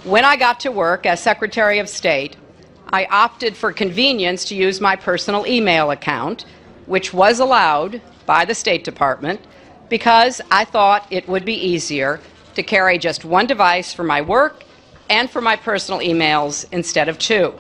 When I got to work as Secretary of State, I opted for convenience to use my personal email account, which was allowed by the State Department, because I thought it would be easier to carry just one device for my work and for my personal emails instead of two.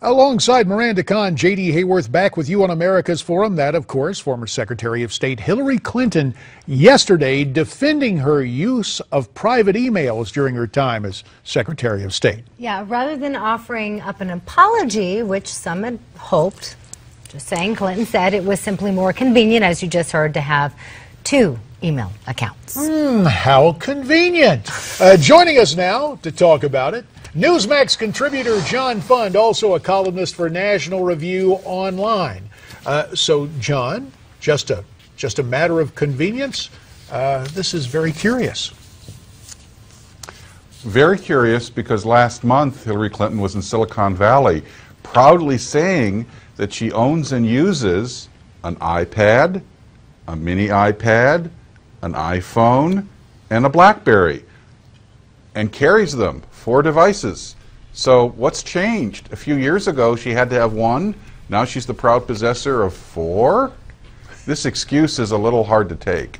Alongside Miranda Kahn, J.D. Hayworth back with you on America's Forum. That, of course, former Secretary of State Hillary Clinton yesterday defending her use of private emails during her time as Secretary of State. Yeah, rather than offering up an apology, which some had hoped, just saying, Clinton said it was simply more convenient, as you just heard, to have two email accounts. How convenient. Joining us now to talk about it, Newsmax contributor John Fund, also a columnist for National Review Online. So, John, just a matter of convenience. This is very curious. Very curious because last month Hillary Clinton was in Silicon Valley proudly saying that she owns and uses an iPad, a mini iPad, an iPhone, and a BlackBerry, and carries them, 4 devices. So what's changed? A few years ago she had to have 1. Now she's the proud possessor of 4? This excuse is a little hard to take.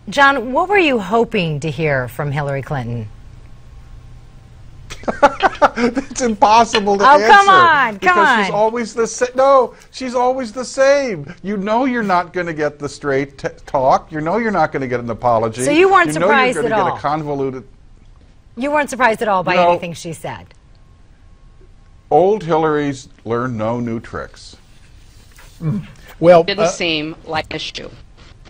John, what were you hoping to hear from Hillary Clinton? It's impossible to answer. Come on, because she's always the same. No, she's always the same. You know you're not going to get the straight talk. You know you're not going to get an apology. So you weren't surprised at all? You know you're going to get a convoluted... You weren't surprised at all by anything she said? Old Hillary's learned no new tricks. Well, it didn't seem like an issue.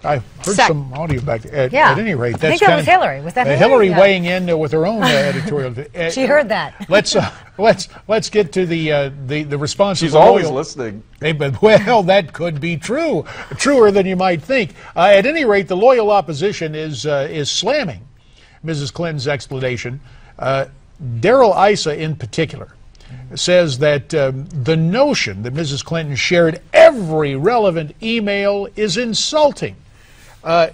I heard some audio back. At any rate, that's I think that was Hillary. Was that Hillary weighing in with her own editorial? She heard that. Let's get to the response. She's always listening. Well, that could be true, truer than you might think. At any rate, the loyal opposition is slamming Mrs. Clinton's explanation. Darrell Issa, in particular, says that the notion that Mrs. Clinton shared every relevant email is insulting.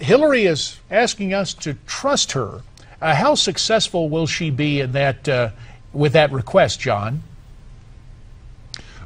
Hillary is asking us to trust her. How successful will she be in that with that request, John?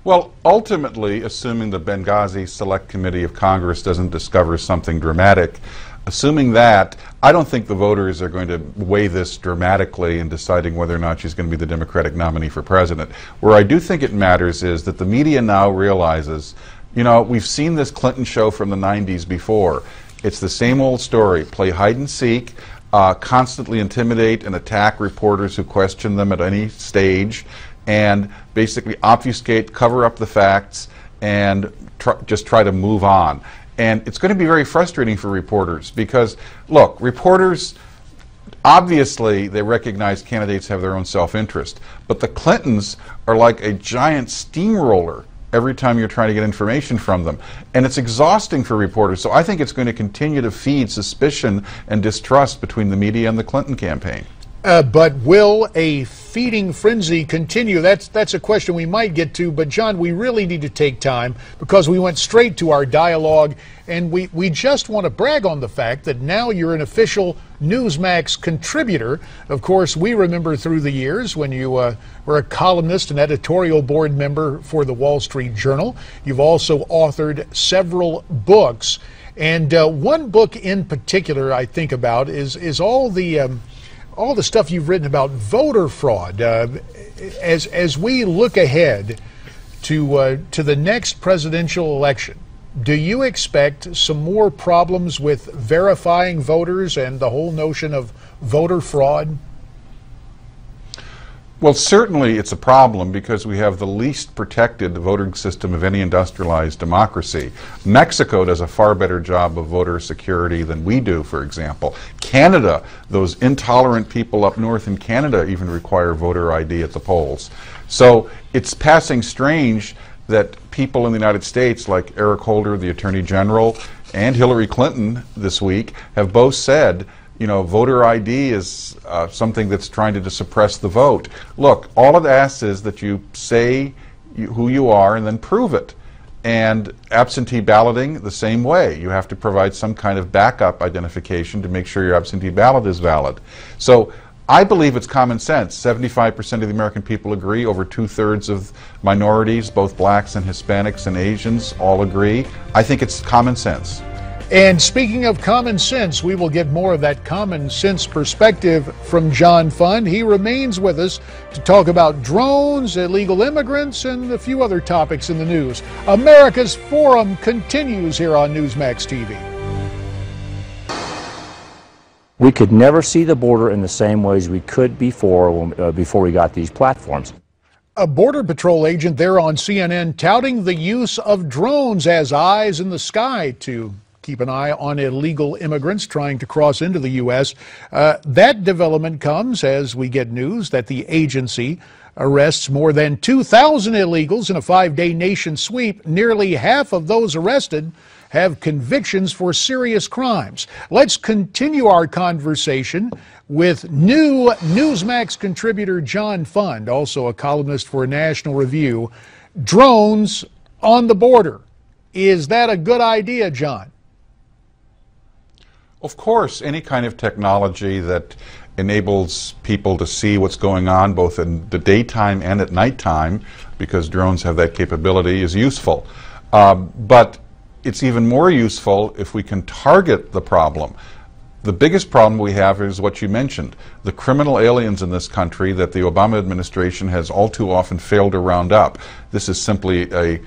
Well, ultimately, assuming the Benghazi Select Committee of Congress doesn't discover something dramatic, assuming that, I don't think the voters are going to weigh this dramatically in deciding whether or not she's going to be the Democratic nominee for president. Where I do think it matters is that the media now realizes, you know, we've seen this Clinton show from the 90s before. It's the same old story. Play hide and seek, constantly intimidate and attack reporters who question them at any stage, and basically obfuscate, cover up the facts, and just try to move on. And it's going to be very frustrating for reporters because, look, reporters, obviously they recognize candidates have their own self-interest, but the Clintons are like a giant steamroller every time you're trying to get information from them. And it's exhausting for reporters. So I think it's going to continue to feed suspicion and distrust between the media and the Clinton campaign. But will a feeding frenzy continue? That's a question we might get to. But, John, we really need to take time because we went straight to our dialogue. And we just want to brag on the fact that now you're an official Newsmax contributor. Of course, we remember through the years when you were a columnist and editorial board member for the Wall Street Journal. You've also authored several books. And one book in particular I think about is all the stuff you've written about voter fraud. As we look ahead to the next presidential election, do you expect some more problems with verifying voters and the whole notion of voter fraud? Well, certainly it's a problem because we have the least protected voting system of any industrialized democracy. Mexico does a far better job of voter security than we do, for example. Canada, those intolerant people up north in Canada even require voter ID at the polls. So it's passing strange that people in the United States, like Eric Holder, the Attorney General, and Hillary Clinton this week, have both said, you know, voter ID is something that's trying to suppress the vote. Look, all it asks is that you say who you are and then prove it. And absentee balloting, the same way. You have to provide some kind of backup identification to make sure your absentee ballot is valid. So I believe it's common sense. 75% of the American people agree. Over 2/3 of minorities, both blacks and Hispanics and Asians, all agree. I think it's common sense. And speaking of common sense, we will get more of that common sense perspective from John Fund. He remains with us to talk about drones, illegal immigrants, and a few other topics in the news. America's Forum continues here on Newsmax TV. We could never see the border in the same ways we could before we got these platforms. A Border Patrol agent there on CNN touting the use of drones as eyes in the sky to keep an eye on illegal immigrants trying to cross into the U.S. That development comes as we get news that the agency arrests more than 2,000 illegals in a 5-day nation sweep. Nearly half of those arrested have convictions for serious crimes. Let's continue our conversation with new Newsmax contributor John Fund, also a columnist for National Review. Drones on the border. Is that a good idea, John? Of course, any kind of technology that enables people to see what's going on both in the daytime and at nighttime, because drones have that capability, is useful. But it's even more useful if we can target the problem. The biggest problem we have is what you mentioned, the criminal aliens in this country that the Obama administration has all too often failed to round up. This is simply a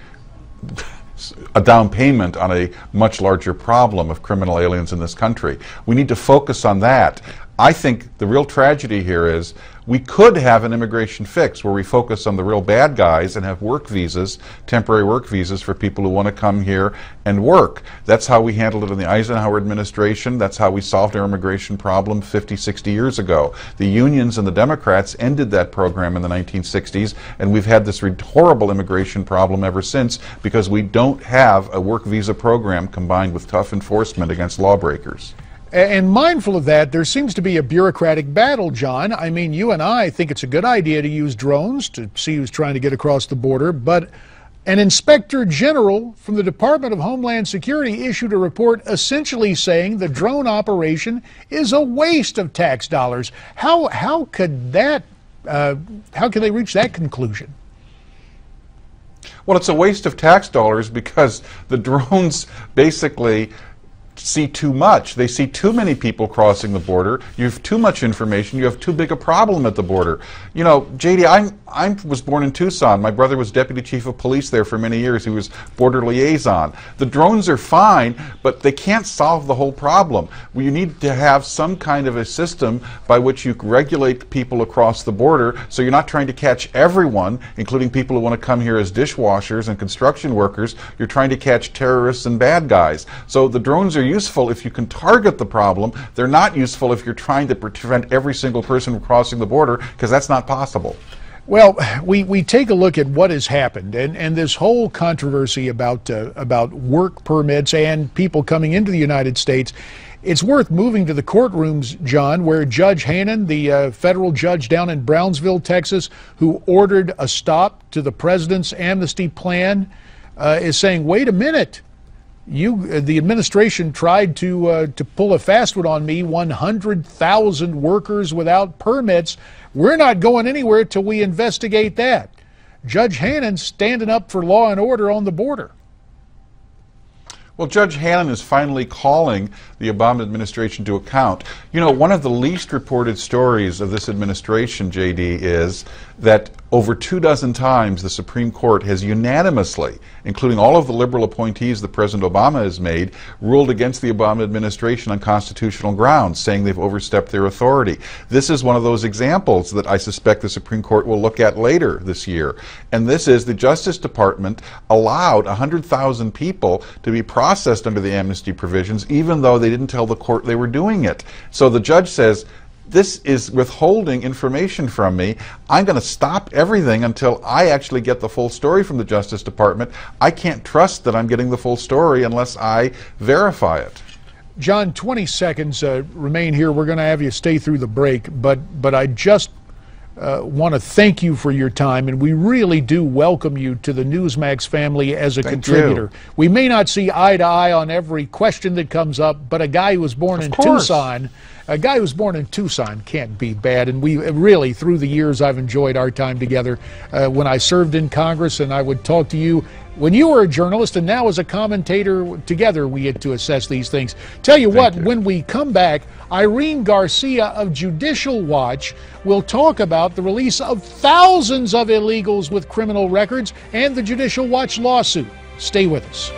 down payment on a much larger problem of criminal aliens in this country. We need to focus on that. I think the real tragedy here is we could have an immigration fix where we focus on the real bad guys and have work visas, temporary work visas for people who want to come here and work. That's how we handled it in the Eisenhower administration. That's how we solved our immigration problem 50, 60 years ago. The unions and the Democrats ended that program in the 1960s, and we've had this horrible immigration problem ever since because we don't have a work visa program combined with tough enforcement against lawbreakers. And mindful of that, there seems to be a bureaucratic battle, John. I mean, you and I think it's a good idea to use drones to see who's trying to get across the border, but an inspector general from the Department of Homeland Security issued a report essentially saying the drone operation is a waste of tax dollars. How could they reach that conclusion? Well, it's a waste of tax dollars because the drones basically see too much. They see too many people crossing the border. You have too much information. You have too big a problem at the border. You know, JD, I was born in Tucson. My brother was deputy chief of police there for many years. He was border liaison. The drones are fine, but they can't solve the whole problem. You need to have some kind of a system by which you regulate people across the border so you're not trying to catch everyone, including people who want to come here as dishwashers and construction workers. You're trying to catch terrorists and bad guys. So the drones are useful if you can target the problem. They're not useful if you're trying to prevent every single person from crossing the border, because that's not possible. Well, we take a look at what has happened, and this whole controversy about work permits and people coming into the United States. It's worth moving to the courtrooms, John, where Judge Hannon, the federal judge down in Brownsville, Texas, who ordered a stop to the president's amnesty plan, is saying, wait a minute. The administration tried to pull a fast one on me, 100,000 workers without permits. We're not going anywhere till we investigate that. Judge Hannon standing up for law and order on the border. Well, Judge Hannon is finally calling the Obama administration to account. You know, one of the least reported stories of this administration, JD, is that over 24 times the Supreme Court has unanimously, including all of the liberal appointees that President Obama has made, ruled against the Obama administration on constitutional grounds, saying they've overstepped their authority. This is one of those examples that I suspect the Supreme Court will look at later this year. And this is the Justice Department allowed 100,000 people to be processed under the amnesty provisions, even though they didn't tell the court they were doing it. So the judge says, this is withholding information from me. I'm going to stop everything until I actually get the full story from the Justice Department. I can't trust that I'm getting the full story unless I verify it. John, 20 seconds remain here. We're going to have you stay through the break, but I just want to thank you for your time, and we really do welcome you to the Newsmax family as a contributor. We may not see eye to eye on every question that comes up, but a guy who was born in Tucson, can't be bad. And we really, through the years, I've enjoyed our time together. When I served in Congress, and I would talk to you when you were a journalist, and now as a commentator, together we get to assess these things. Tell you what, when we come back, Irene Garcia of Judicial Watch will talk about the release of thousands of illegals with criminal records and the Judicial Watch lawsuit. Stay with us.